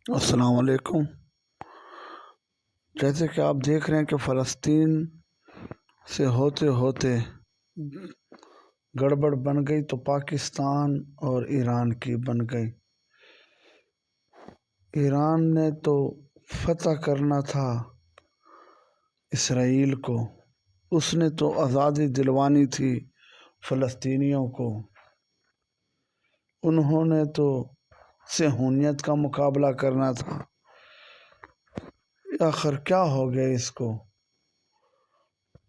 السلام علیکم۔ جیسے کہ آپ دیکھ رہے ہیں کہ فلسطین سے ہوتے ہوتے گڑبڑ بن گئی تو پاکستان اور ایران کی بن گئی۔ ایران نے تو فتح کرنا تھا اسرائیل کو، اس نے تو آزادی دلوانی تھی فلسطینیوں کو، انہوں نے تو صہیونیت کا مقابلہ کرنا تھا۔ آخر کیا ہو گیا اس کو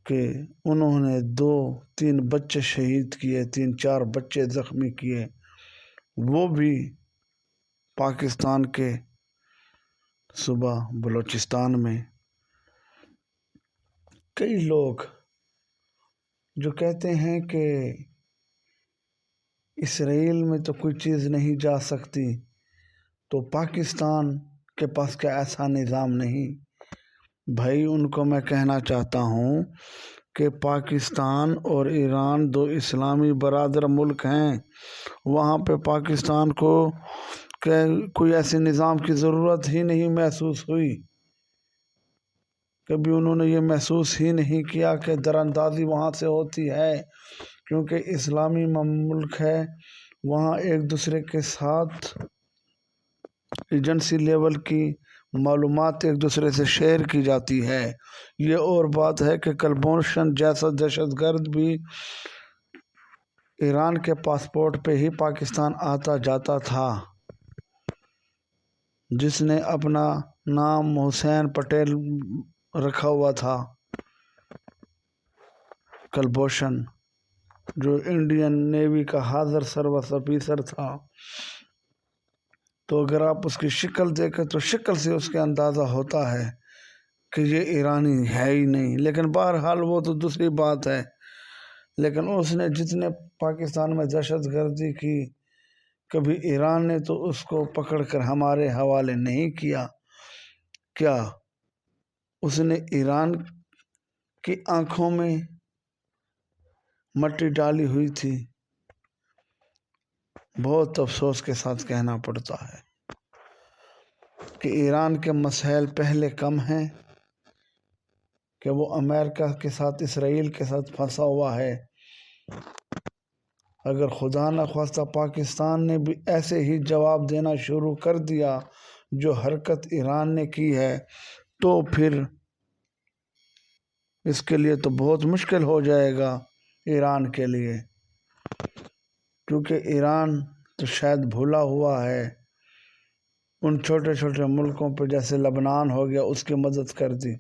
کہ انہوں نے 2-3 بچے شہید کیے، 3-4 بچے زخمی کیے، وہ بھی پاکستان کے صوبہ بلوچستان میں۔ کئی لوگ جو کہتے ہیں کہ اسرائیل میں تو کوئی چیز نہیں جا سکتی، تو پاکستان کے پاس کیا ایسا نظام نہیں؟ بھائی، ان کو میں کہنا چاہتا ہوں کہ پاکستان اور ایران 2 اسلامی برادر ملک ہیں، وہاں پہ پاکستان کو کوئی ایسے نظام کی ضرورت ہی نہیں محسوس ہوئی۔ کبھی انہوں نے یہ محسوس ہی نہیں کیا کہ دراندازی وہاں سے ہوتی ہے، کیونکہ اسلامی ملک ہے، وہاں ایک دوسرے کے ساتھ ایجنسی لیول کی معلومات ایک دوسرے سے شیئر کی جاتی ہے۔ یہ اور بات ہے کہ کلبھوشن جیسا دہشت گرد بھی ایران کے پاسپورٹ پہ ہی پاکستان آتا جاتا تھا، جس نے اپنا نام حسین پٹیل رکھا ہوا تھا، کلبھوشن، جو انڈین نیوی کا حاضر سروس آفیسر تھا۔ تو اگر آپ اس کی شکل دیکھیں تو شکل سے اس کے اندازہ ہوتا ہے کہ یہ ایرانی ہے ہی نہیں، لیکن بہرحال وہ تو دوسری بات ہے۔ لیکن اس نے جتنے پاکستان میں دہشت گردی کی، کبھی ایران نے تو اس کو پکڑ کر ہمارے حوالے نہیں کیا۔ کیا اس نے ایران کی آنکھوں میں مٹی ڈالی ہوئی تھی؟ بہت افسوس کے ساتھ کہنا پڑتا ہے کہ ایران کے مسائل پہلے کم ہیں کہ وہ امریکہ کے ساتھ، اسرائیل کے ساتھ پھنسا ہوا ہے۔ اگر خدا نخواستہ پاکستان نے بھی ایسے ہی جواب دینا شروع کر دیا جو حرکت ایران نے کی ہے، تو پھر اس کے لیے تو بہت مشکل ہو جائے گا ایران کے لیے، کیونکہ ایران تو شاید بھولا ہوا ہے ان چھوٹے چھوٹے ملکوں پہ، جیسے لبنان ہو گیا، اس کی مدد کر دی،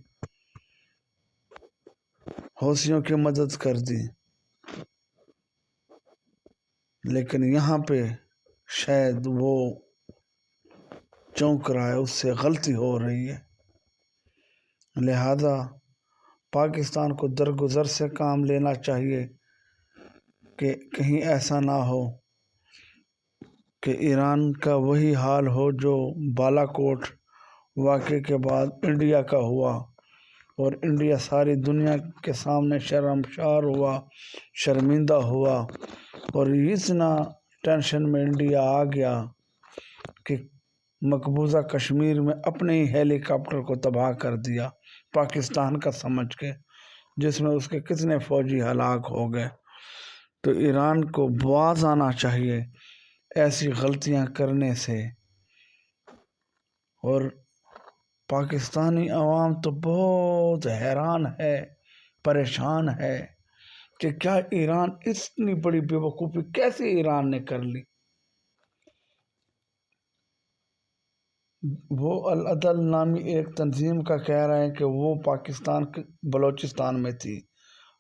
حوثیوں کی مدد کر دی، لیکن یہاں پہ شاید وہ چونک رہا ہے، اس سے غلطی ہو رہی ہے۔ لہذا پاکستان کو درگزر سے کام لینا چاہیے کہ کہیں ایسا نہ ہو کہ ایران کا وہی حال ہو جو بالا کوٹ واقعے کے بعد انڈیا کا ہوا، اور انڈیا ساری دنیا کے سامنے شرمسار ہوا، شرمندہ ہوا، اور اتنا ٹینشن میں انڈیا آ گیا کہ مقبوضہ کشمیر میں اپنے ہی ہیلی کاپٹر کو تباہ کر دیا پاکستان کا سمجھ کے، جس میں اس کے کتنے فوجی ہلاک ہو گئے۔ تو ایران کو باز آنا چاہیے ایسی غلطیاں کرنے سے، اور پاکستانی عوام تو بہت حیران ہے، پریشان ہے کہ کیا ایران اتنی بڑی بیوقوفی کیسے ایران نے کر لی؟ وہ العدل نامی ایک تنظیم کا کہہ رہے ہیں کہ وہ پاکستان بلوچستان میں تھی۔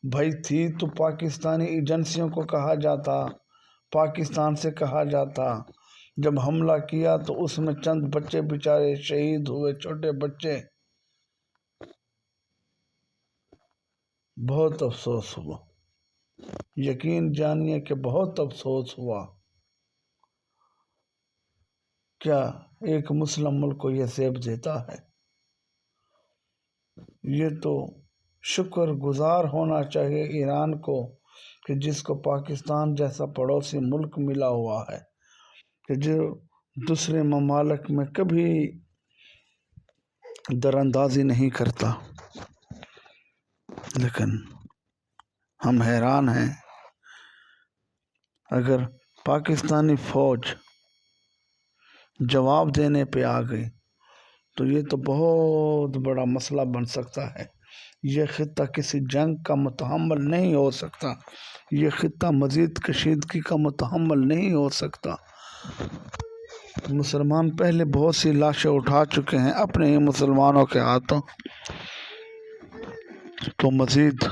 بھائی تھی تو پاکستانی ایجنسیوں کو کہا جاتا، پاکستان سے کہا جاتا۔ جب حملہ کیا تو اس میں چند بچے بیچارے شہید ہوئے، چھوٹے بچے۔ بہت افسوس ہوا، یقین جانیے کہ بہت افسوس ہوا۔ کیا ایک مسلم ملک کو یہ زیب دیتا ہے؟ یہ تو شکر گزار ہونا چاہیے ایران کو کہ جس کو پاکستان جیسا پڑوسی ملک ملا ہوا ہے، کہ جو دوسرے ممالک میں کبھی دراندازی نہیں کرتا، لیکن ہم حیران ہیں اگر پاکستانی فوج جواب دینے پہ آ گئی تو یہ تو بہت بڑا مسئلہ بن سکتا ہے۔ یہ خطہ کسی جنگ کا متحمل نہیں ہو سکتا، یہ خطہ مزید کشیدگی کا متحمل نہیں ہو سکتا۔ مسلمان پہلے بہت سی لاشیں اٹھا چکے ہیں اپنے ہی مسلمانوں کے ہاتھوں، تو مزید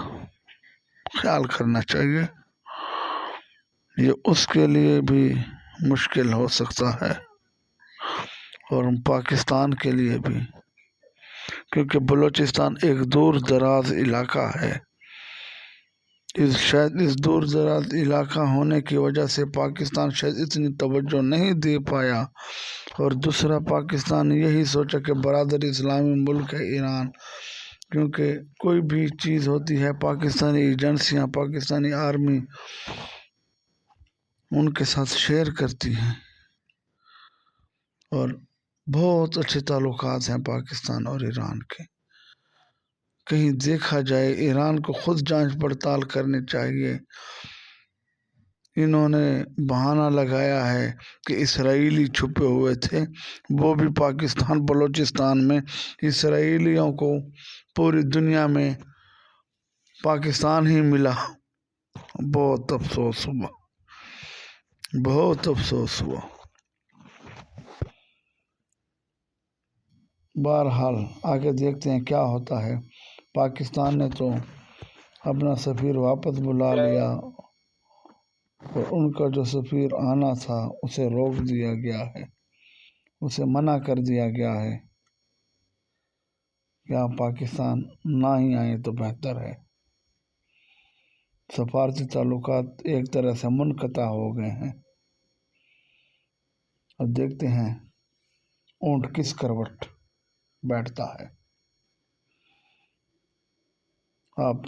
خیال کرنا چاہیے، یہ اس کے لیے بھی مشکل ہو سکتا ہے اور پاکستان کے لیے بھی، کیونکہ بلوچستان ایک دور دراز علاقہ ہے۔ شاید اس دور دراز علاقہ ہونے کی وجہ سے پاکستان شاید اتنی توجہ نہیں دے پایا، اور دوسرا پاکستان یہی سوچا کہ برادر اسلامی ملک ہے ایران، کیونکہ کوئی بھی چیز ہوتی ہے پاکستانی ایجنسیاں، پاکستانی آرمی ان کے ساتھ شیئر کرتی ہیں، اور بہت اچھے تعلقات ہیں پاکستان اور ایران کے۔ کہیں دیکھا جائے ایران کو خود جانچ پڑتال کرنی چاہیے۔ انہوں نے بہانہ لگایا ہے کہ اسرائیلی چھپے ہوئے تھے، وہ بھی پاکستان بلوچستان میں۔ اسرائیلیوں کو پوری دنیا میں پاکستان ہی ملا، بہت افسوس ہوا، بہت افسوس ہوا۔ بہرحال آگے دیکھتے ہیں کیا ہوتا ہے۔ پاکستان نے تو اپنا سفیر واپس بلا لیا، اور ان کا جو سفیر آنا تھا اسے روک دیا گیا ہے، اسے منع کر دیا گیا ہے کہ آپ پاکستان نہ ہی آئیں تو بہتر ہے۔ سفارتی تعلقات ایک طرح سے منقطع ہو گئے ہیں۔ اب دیکھتے ہیں اونٹ کس کروٹ بیٹھتا ہے۔ آپ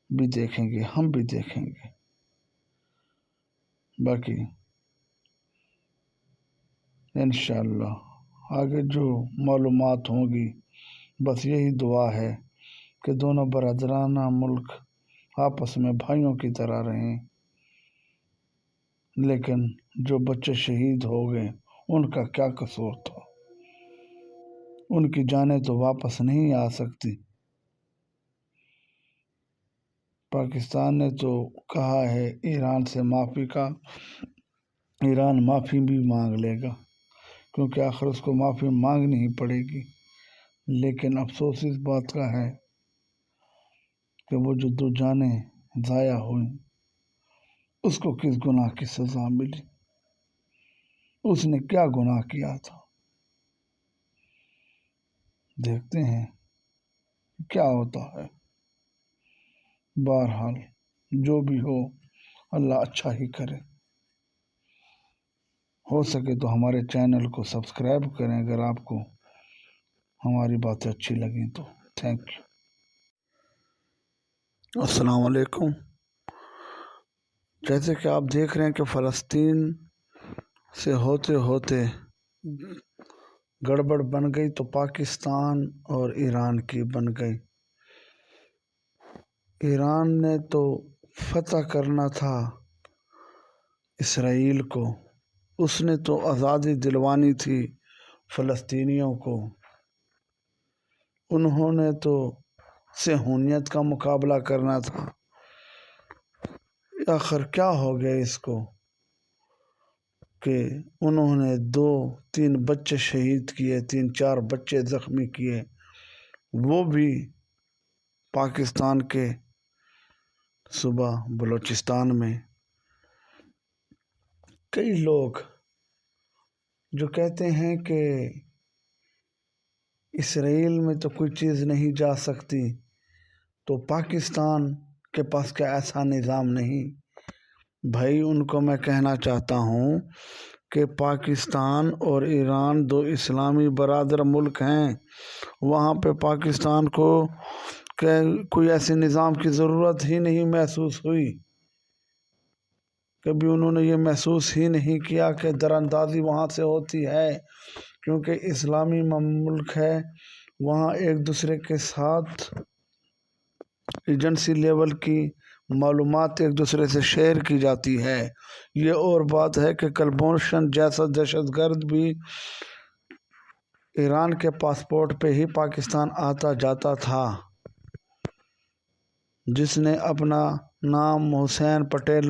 بھی دیکھیں گے، ہم بھی دیکھیں گے۔ باقی انشاءاللہ آگے جو معلومات ہوں گی، بس یہی دعا ہے کہ دونوں برادرانہ ملک آپس میں بھائیوں کی طرح رہیں، لیکن جو بچے شہید ہو گئے ان کا کیا قصور تھا؟ ان کی جانیں تو واپس نہیں آ سکتی۔ پاکستان نے تو کہا ہے ایران سے معافی کا، ایران معافی بھی مانگ لے گا، کیونکہ آخر اس کو معافی مانگنی ہی پڑے گی۔ لیکن افسوس اس بات کا ہے کہ وہ جو 2 جانیں ضائع ہوئیں اس کو کس گناہ کی سزا ملی؟ اس نے کیا گناہ کیا تھا؟ دیکھتے ہیں کیا ہوتا ہے۔ بہرحال جو بھی ہو اللہ اچھا ہی کرے۔ ہو سکے تو ہمارے چینل کو سبسکرائب کریں اگر آپ کو ہماری باتیں اچھی لگیں تو۔ تھینک یو، السلام علیکم۔ جیسے کہ آپ دیکھ رہے ہیں کہ فلسطین سے ہوتے ہوتے گڑبڑ بن گئی تو پاکستان اور ایران کی بن گئی۔ ایران نے تو فتح کرنا تھا اسرائیل کو، اس نے تو آزادی دلوانی تھی فلسطینیوں کو، انہوں نے تو صہیونیت کا مقابلہ کرنا تھا۔ آخر کیا ہو گیا اس کو کہ انہوں نے 2-3 بچے شہید کیے، 3-4 بچے زخمی کیے، وہ بھی پاکستان کے صوبہ بلوچستان میں۔ کئی لوگ جو کہتے ہیں کہ اسرائیل میں تو کوئی چیز نہیں جا سکتی، تو پاکستان کے پاس کیا ایسا نظام نہیں؟ بھائی ان کو میں کہنا چاہتا ہوں کہ پاکستان اور ایران 2 اسلامی برادر ملک ہیں، وہاں پہ پاکستان کو کوئی ایسے نظام کی ضرورت ہی نہیں محسوس ہوئی، کبھی انہوں نے یہ محسوس ہی نہیں کیا کہ دراندازی وہاں سے ہوتی ہے، کیونکہ اسلامی ملک ہے، وہاں ایک دوسرے کے ساتھ ایجنسی لیول کی معلومات ایک دوسرے سے شیئر کی جاتی ہے۔ یہ اور بات ہے کہ کلبھوشن جیسا دہشت گرد بھی ایران کے پاسپورٹ پہ ہی پاکستان آتا جاتا تھا، جس نے اپنا نام حسین پٹیل